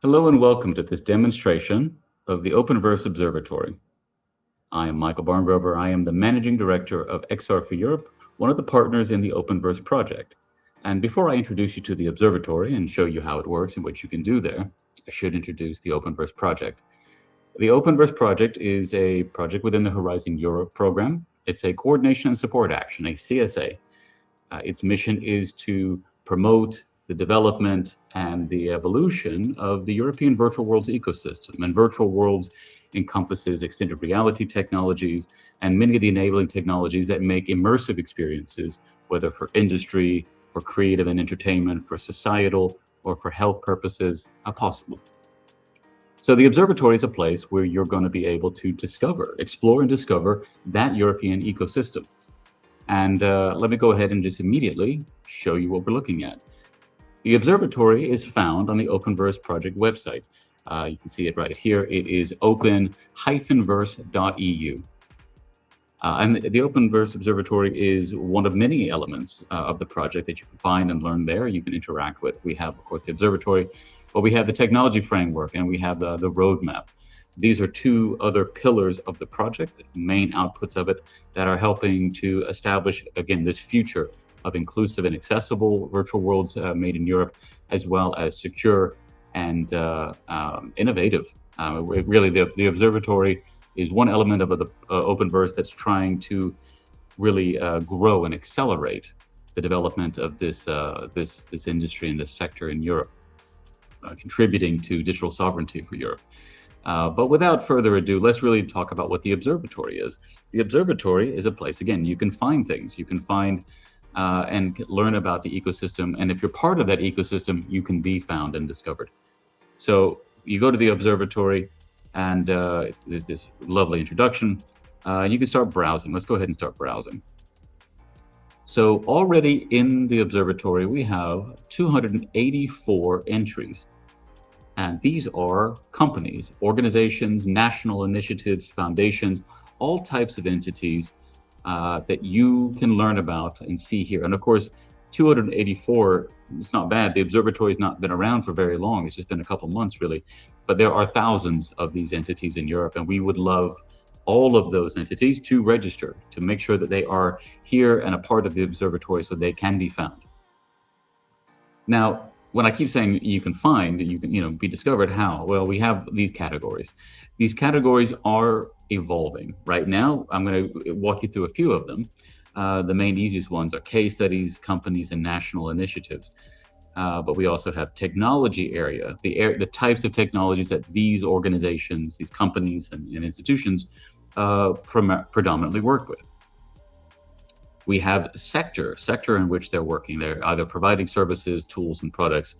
Hello and welcome to this demonstration of the OpenVerse Observatory. I am Michael Barngrover. I am the Managing Director of XR for Europe, one of the partners in the OpenVerse project. And before I introduce you to the observatory and show you how it works and what you can do there, I should introduce the OpenVerse project. The OpenVerse project is a project within the Horizon Europe program. It's a coordination and support action, a CSA. Its mission is to promote the development and the evolution of the European virtual worlds ecosystem. And virtual worlds encompasses extended reality technologies and many of the enabling technologies that make immersive experiences, whether for industry, for creative and entertainment, for societal, or for health purposes, possible. So the observatory is a place where you're going to be able to explore and discover that European ecosystem. And let me go ahead and just immediately show you what we're looking at. The observatory is found on the OpenVerse project website. You can see it right here. It is open-verse.eu. And the OpenVerse Observatory is one of many elements of the project that you can find and learn there, you can interact with. We have, of course, the observatory, but we have the technology framework and we have the roadmap. These are two other pillars of the project, the main outputs of it, that are helping to establish, again, this future of inclusive and accessible virtual worlds made in Europe, as well as secure and innovative. Really, the observatory is one element of the OpenVerse that's trying to really grow and accelerate the development of this industry and this sector in Europe, contributing to digital sovereignty for Europe. But without further ado, let's really talk about what the observatory is. The observatory is a place, again, you can find things. You can find and learn about the ecosystem. And if you're part of that ecosystem, you can be found and discovered. So you go to the observatory and there's this lovely introduction. You can start browsing. Let's go ahead and start browsing. So already in the observatory, we have 284 entries. And these are companies, organizations, national initiatives, foundations, all types of entities that you can learn about and see here. And of course, 284, it's not bad. The observatory has not been around for very long. It's just been a couple months, really. But there are thousands of these entities in Europe, and we would love all of those entities to register, to make sure that they are here and a part of the observatory so they can be found. Now, when I keep saying you can find, you can be discovered, how? Well, we have these categories. These categories are evolving. Right now, I'm going to walk you through a few of them. The main easiest ones are case studies, companies, and national initiatives. But we also have technology area, the types of technologies that these organizations, these companies and institutions predominantly work with. We have sector in which they're working. They're either providing services, tools, and products,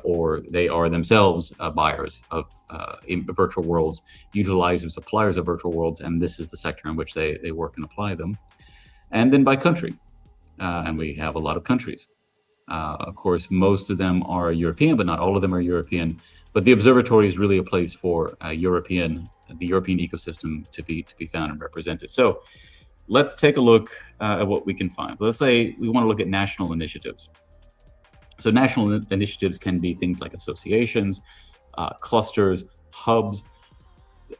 or they are themselves buyers of virtual worlds, utilizers, suppliers of virtual worlds, and this is the sector in which they work and apply them. And then by country, and we have a lot of countries. Of course, most of them are European, but not all of them are European. But the observatory is really a place for the European ecosystem to be found and represented. So let's take a look at what we can find. Let's say we want to look at national initiatives. So national initiatives can be things like associations, clusters, hubs,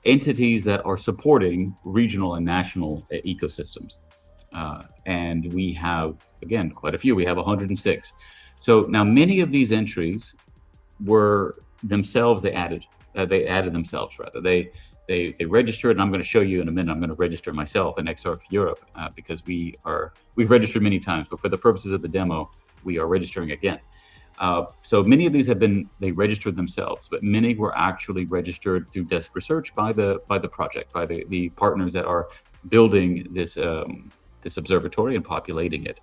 entities that are supporting regional and national ecosystems. And we have, again, quite a few. We have 106. So now many of these entries were themselves, they added themselves rather. They registered, and I'm going to show you in a minute. I'm going to register myself in XR for Europe because we've registered many times, but for the purposes of the demo, we are registering again. So many of these they registered themselves, but many were actually registered through desk research by the project, by the partners that are building this observatory and populating it.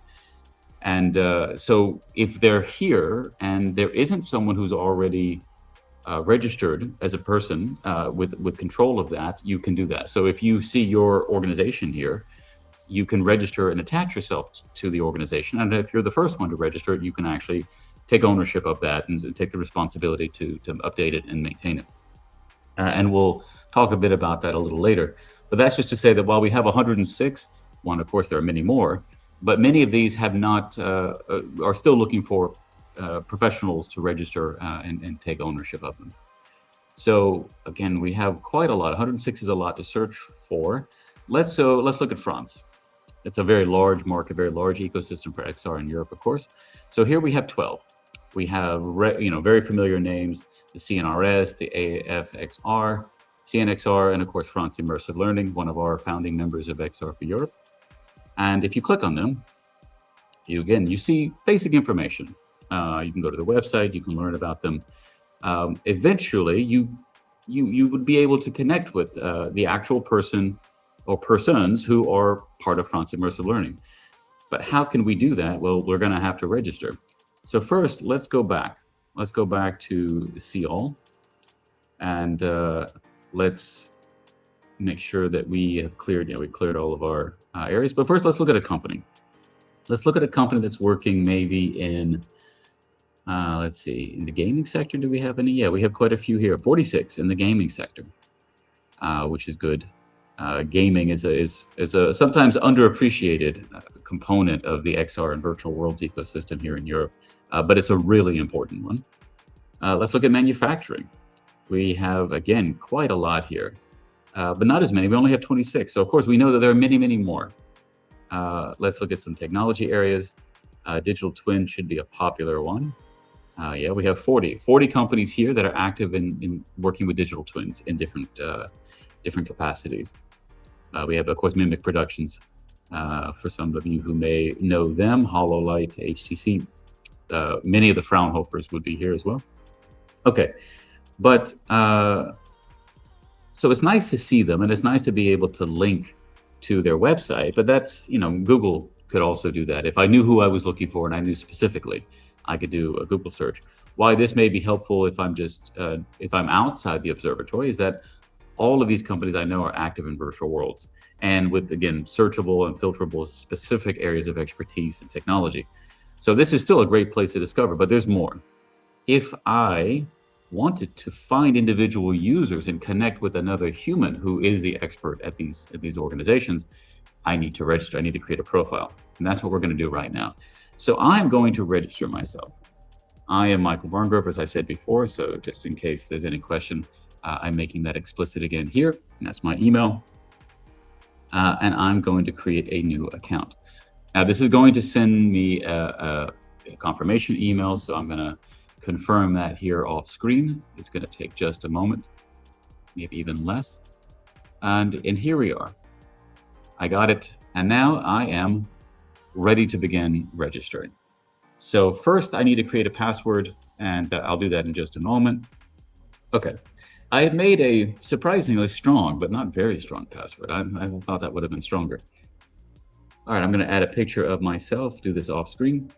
And so if they're here and there isn't someone who's already registered as a person with control of that, you can do that. So if you see your organization here, you can register and attach yourself to the organization. And if you're the first one to register, you can actually take ownership of that and take the responsibility to update it and maintain it. And we'll talk a bit about that a little later. But that's just to say that while we have 106, of course, there are many more, but many of these have not, are still looking for professionals to register and take ownership of them. So again, we have quite a lot. 106 is a lot to search for. Let's look at France. It's a very large market, very large ecosystem for XR in Europe, of course. So here we have 12. We have very familiar names: the CNRS, the AFXR, CNXR, and of course France Immersive Learning, one of our founding members of XR for Europe. And if you click on them, you see basic information. You can go to the website, you can learn about them. Eventually, you would be able to connect with the actual person or persons who are part of France Immersive Learning. But how can we do that? Well, we're going to have to register. So first, let's go back. Let's go back to See All, and let's make sure that we have cleared. We cleared all of our areas. But first, let's look at a company. Let's look at a company that's working maybe in, let's see, in the gaming sector. Do we have any? Yeah, we have quite a few here. 46 in the gaming sector, which is good. Gaming is a sometimes underappreciated component of the XR and virtual worlds ecosystem here in Europe, but it's a really important one. Let's look at manufacturing. We have, again, quite a lot here, but not as many. We only have 26. So of course we know that there are many, many more. Let's look at some technology areas. Digital twin should be a popular one. Yeah, we have 40 companies here that are active in working with digital twins in different capacities. We have, of course, Mimic Productions. For some of you who may know them, HoloLight, HTC. Many of the Fraunhofers would be here as well. Okay, but so it's nice to see them, and it's nice to be able to link to their website. But that's, Google could also do that. If I knew who I was looking for and I knew specifically, I could do a Google search. Why this may be helpful if I'm outside the observatory is that all of these companies I know are active in virtual worlds, and with, again, searchable and filterable specific areas of expertise and technology. So this is still a great place to discover, but there's more. If I wanted to find individual users and connect with another human who is the expert at these organizations, I need to register. I need to create a profile, and that's what we're going to do right now. So I'm going to register myself. I am Michael Barngrove, as I said before, so just in case there's any question, I'm making that explicit again here, and that's my email. And I'm going to create a new account. Now, this is going to send me a confirmation email, so I'm going to confirm that here off screen. It's going to take just a moment, maybe even less. And here we are. I got it, and now I am ready to begin registering. So first, I need to create a password, and I'll do that in just a moment. Okay. I had made a surprisingly strong, but not very strong password. I thought that would have been stronger. All right, I'm going to add a picture of myself, do this off screen.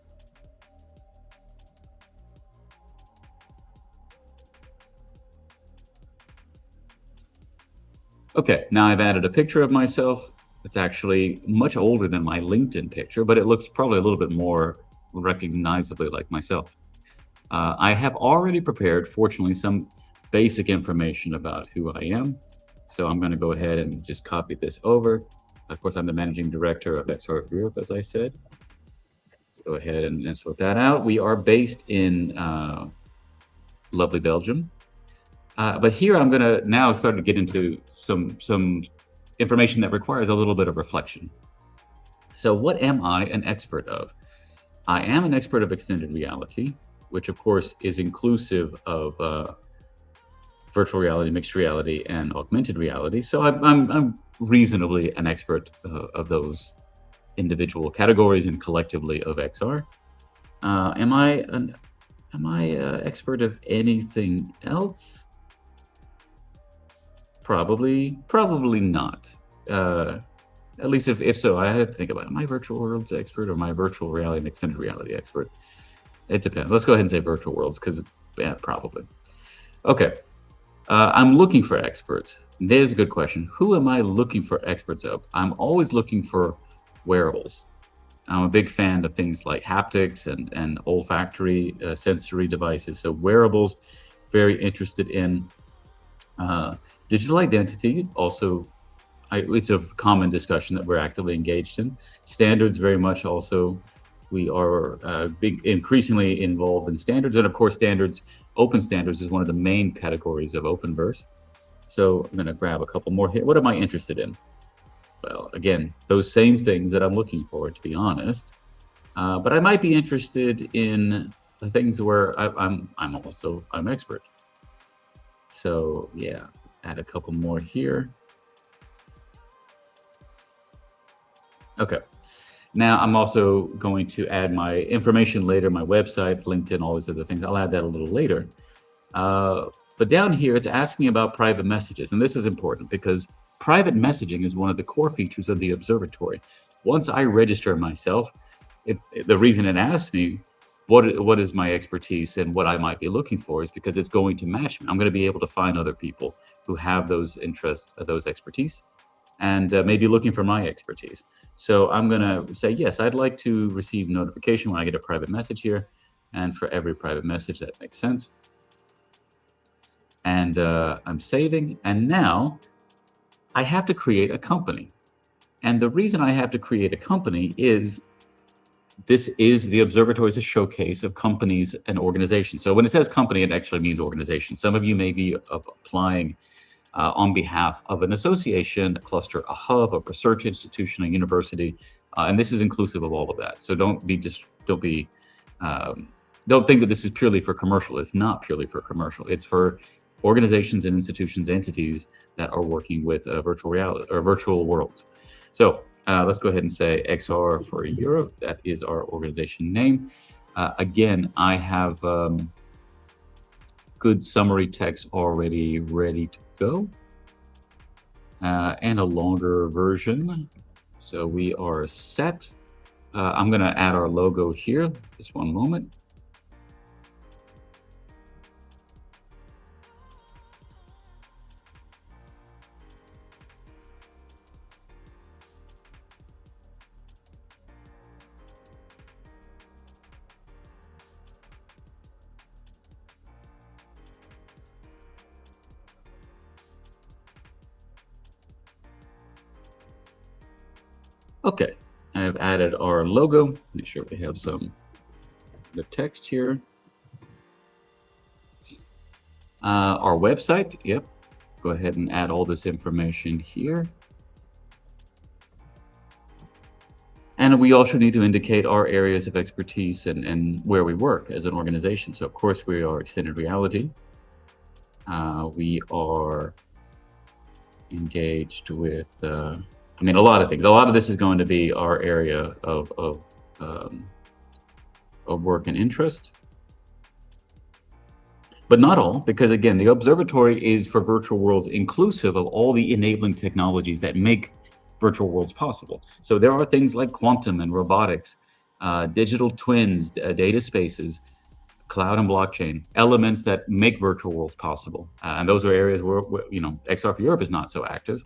Okay, now I've added a picture of myself. It's actually much older than my LinkedIn picture, but it looks probably a little bit more recognizably like myself. I have already prepared, fortunately, some basic information about who I am. So I'm going to go ahead and just copy this over. Of course, I'm the managing director of XR Europe, as I said. Let's go ahead and sort that out. We are based in lovely Belgium. But here I'm going to now start to get into some information that requires a little bit of reflection. So what am I an expert of? I am an expert of extended reality, which of course is inclusive of virtual reality, mixed reality, and augmented reality. So I'm reasonably an expert of those individual categories and collectively of XR. Am I an expert of anything else? Probably not. At least if so, I have to think about, am I virtual worlds expert or am I virtual reality and extended reality expert? It depends. Let's go ahead and say virtual worlds, because probably. Okay. I'm looking for experts. There's a good question. Who am I looking for experts of? I'm always looking for wearables. I'm a big fan of things like haptics and olfactory sensory devices. So wearables, very interested in. Digital identity, also, it's a common discussion that we're actively engaged in. Standards, very much also We are increasingly involved in standards, and of course, standards. Open standards is one of the main categories of Openverse. So I'm going to grab a couple more here. What am I interested in? Well, again, those same things that I'm looking for, to be honest. But I might be interested in the things where I'm expert. So yeah, add a couple more here. Okay. Now I'm also going to add my information later, my website, LinkedIn, all these other things. I'll add that a little later. But down here, it's asking about private messages. And this is important because private messaging is one of the core features of the observatory. Once I register myself, the reason it asks me what is my expertise and what I might be looking for is because it's going to match me. I'm going to be able to find other people who have those interests, those expertise, and maybe looking for my expertise. So I'm going to say, yes, I'd like to receive notification when I get a private message here. And for every private message, that makes sense. And I'm saving. And now I have to create a company. And the reason I have to create a company is this is the observatory is a showcase of companies and organizations. So when it says company, it actually means organization. Some of you may be applying on behalf of an association, a cluster, a hub, a research institution, a university, and this is inclusive of all of that. So don't think that this is purely for commercial. It's not purely for commercial. It's for organizations and institutions, entities that are working with virtual reality or virtual worlds. So let's go ahead and say XR for Europe. That is our organization name. Again, I have good summary text already ready to go, and a longer version. So we are set. I'm going to add our logo here. Just one moment. Okay, I've added our logo. Make sure we have the text here. Our website, yep. Go ahead and add all this information here. And we also need to indicate our areas of expertise and where we work as an organization. So of course we are extended reality. We are engaged with, I mean, a lot of things. A lot of this is going to be our area of work and interest. But not all, because again, the observatory is for virtual worlds inclusive of all the enabling technologies that make virtual worlds possible. So there are things like quantum and robotics, digital twins, data spaces, cloud and blockchain, elements that make virtual worlds possible. And those are areas where, XR for Europe is not so active.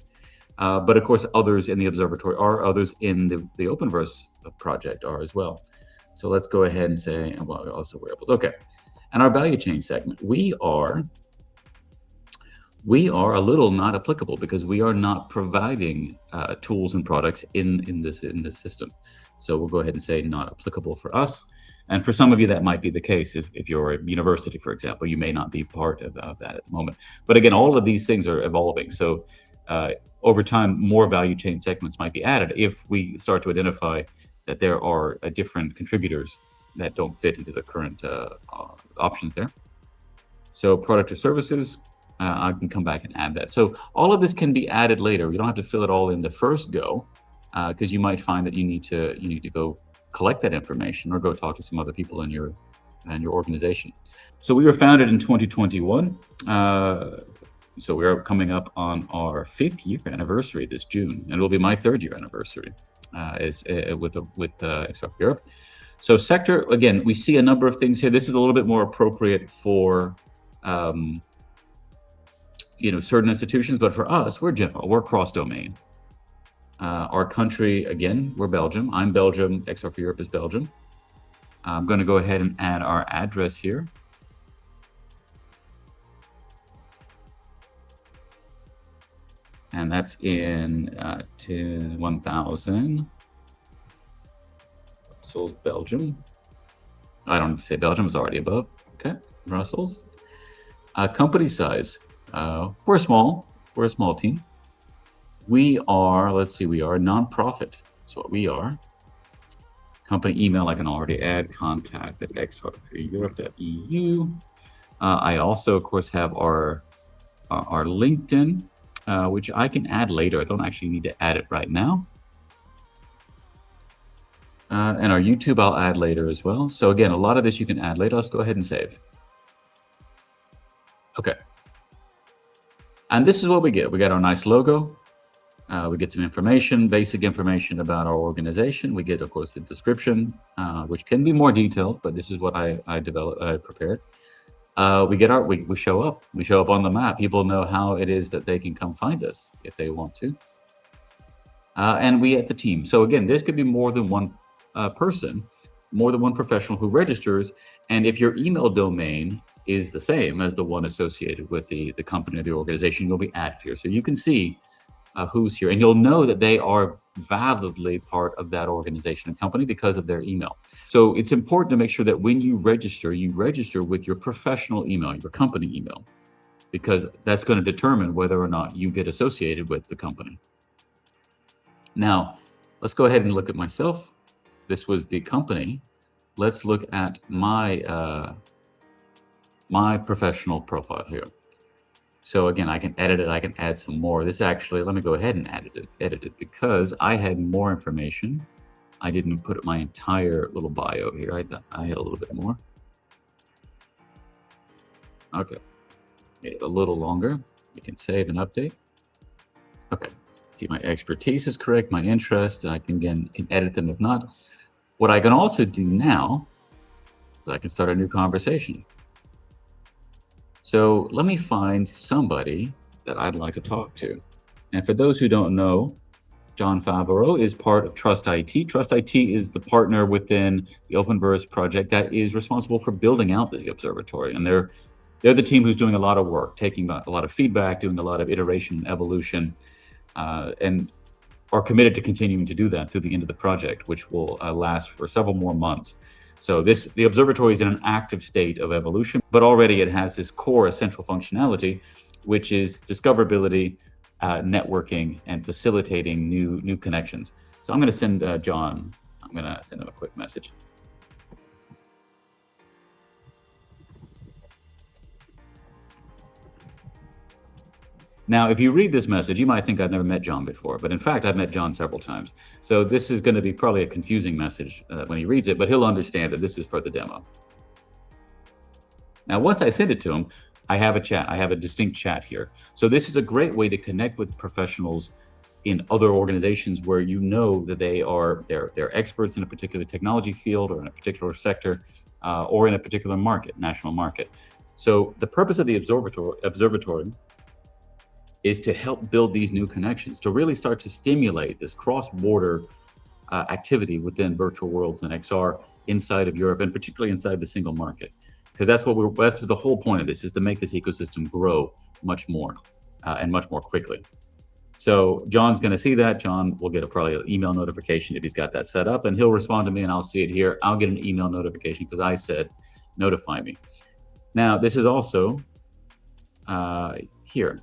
But of course, others in the observatory are, others in the Openverse project are as well. So let's go ahead and say, well, also wearables. Okay. And our value chain segment, we are a little not applicable because we are not providing tools and products in this system. So we'll go ahead and say not applicable for us. And for some of you, that might be the case. If you're a university, for example, you may not be part of that at the moment. But again, all of these things are evolving. So over time, more value chain segments might be added if we start to identify that there are different contributors that don't fit into the current options there. So product or services, I can come back and add that. So all of this can be added later. You don't have to fill it all in the first go, because you might find that you need to go collect that information or go talk to some other people in your organization. So we were founded in 2021. So we're coming up on our 5th year anniversary this June, and it will be my 3rd year anniversary with XR Europe. So sector, again, we see a number of things here. This is a little bit more appropriate for certain institutions, but for us, we're general, we're cross-domain. Our country, again, we're Belgium. I'm Belgium, XR for Europe is Belgium. I'm going to go ahead and add our address here. And that's in 1000. Brussels, Belgium. I don't need to say Belgium, is already above. Okay, Brussels. Company size. We're small. We're a small team. We are, let's see, we are a nonprofit. That's what we are. Company email, I can already add contact at xr3europe.eu. I also, of course, have our LinkedIn, which I can add later. I don't actually need to add it right now. And our YouTube I'll add later as well. So again, a lot of this you can add later. Let's go ahead and save. Okay. And this is what we get. We got our nice logo. We get some information, basic information about our organization. We get, of course, the description, which can be more detailed, but this is what I prepared. We show up. We show up on the map. People know how it is that they can come find us if they want to. And we at the team. So again, this could be more than one person, more than one professional who registers. And if your email domain is the same as the one associated with the company or the organization, you'll be added here. So you can see who's here, and you'll know that they are validly part of that organization and company because of their email. So it's important to make sure that when you register with your professional email, your company email, because that's going to determine whether or not you get associated with the company. Now, let's go ahead and look at myself. This was the company. Let's look at my my professional profile here. So again, I can edit it. I can add some more. This actually, let me go ahead and edit it because I had more information. I didn't put my entire little bio here. I had a little bit more. Okay, made it a little longer. You can save and update. Okay, see my expertise is correct, my interest. I can edit them if not. What I can also do now is I can start a new conversation. So let me find somebody that I'd like to talk to. And for those who don't know, John Favreau is part of Trust IT. Trust IT is the partner within the OPENVERSE project that is responsible for building out the observatory. And they're the team who's doing a lot of work, taking a lot of feedback, doing a lot of iteration and evolution, and are committed to continuing to do that through the end of the project, which will last for several more months. So the observatory is in an active state of evolution, but already it has this core essential functionality, which is discoverability, networking, and facilitating new connections. So I'm going to send John, I'm going to send him a quick message. Now, if you read this message, you might think I've never met John before, but in fact, I've met John several times. So this is going to be probably a confusing message when he reads it, but he'll understand that this is for the demo. Now, once I send it to him, I have a chat. I have a distinct chat here. So this is a great way to connect with professionals in other organizations where you know that they're experts in a particular technology field or in a particular sector or in a particular market, national market. So the purpose of the observatory is to help build these new connections, to really start to stimulate this cross-border activity within virtual worlds and XR inside of Europe, and particularly inside the single market. Because that's the whole point of this, is to make this ecosystem grow much more and much more quickly. So John's going to see that. John will get probably an email notification if he's got that set up, and he'll respond to me and I'll see it here. I'll get an email notification because I said, notify me. Now, this is also here.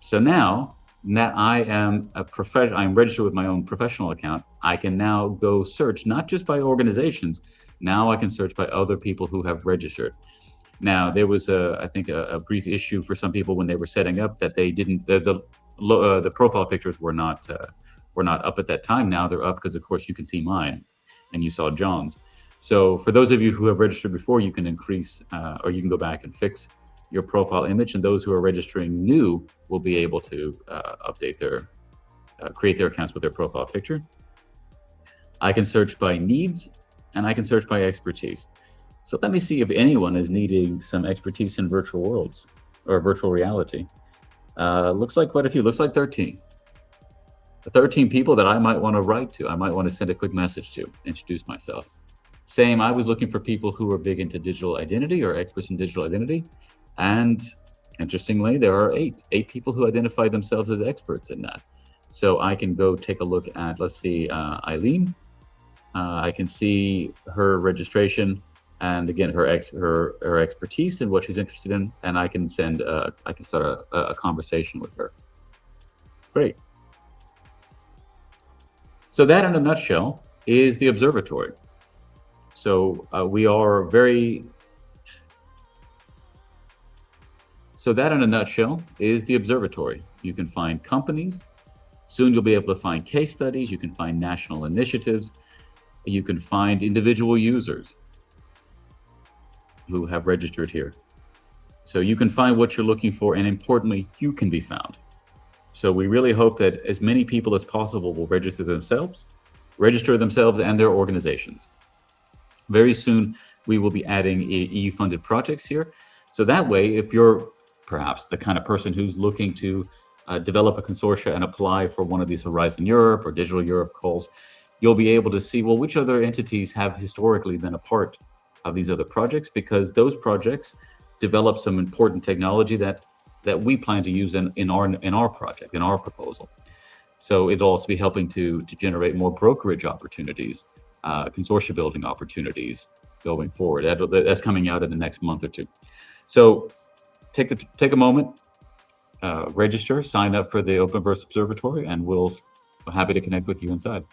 So now that I am I'm registered with my own professional account, I can now go search, not just by organizations. Now I can search by other people who have registered. Now, there was I think a brief issue for some people when they were setting up that they didn't, the profile pictures were not up at that time. Now they're up because, of course, you can see mine and you saw John's. So for those of you who have registered before, you can increase or you can go back and fix your profile image, and those who are registering new will be able to create their accounts with their profile picture. I can search by needs and I can search by expertise. So let me see if anyone is needing some expertise in virtual worlds or virtual reality. Looks like quite a few, looks like 13. 13 people that I might want to write to, I might want to send a quick message to, introduce myself. Same, I was looking for people who are big into digital identity or experts in digital identity. And interestingly, there are eight people who identify themselves as experts in that. So I can go take a look at, let's see, Eileen. I can see her registration and again her expertise and what she's interested in, and I can start a conversation with her. Great. So that, in a nutshell, is the observatory. So we are very. So that, in a nutshell, is the observatory. You can find companies. Soon you'll be able to find case studies. You can find national initiatives. You can find individual users who have registered here. So you can find what you're looking for, and importantly, you can be found. So we really hope that as many people as possible will register themselves and their organizations. Very soon, we will be adding EU-funded projects here. So that way, if you're perhaps the kind of person who's looking to develop a consortia and apply for one of these Horizon Europe or Digital Europe calls, you'll be able to see, well, which other entities have historically been a part of these other projects, because those projects develop some important technology that we plan to use in our project, in our proposal. So it'll also be helping to generate more brokerage opportunities, consortia building opportunities going forward. That's coming out in the next month or two. So take a moment, register, sign up for the OpenVerse Observatory, and we're happy to connect with you inside.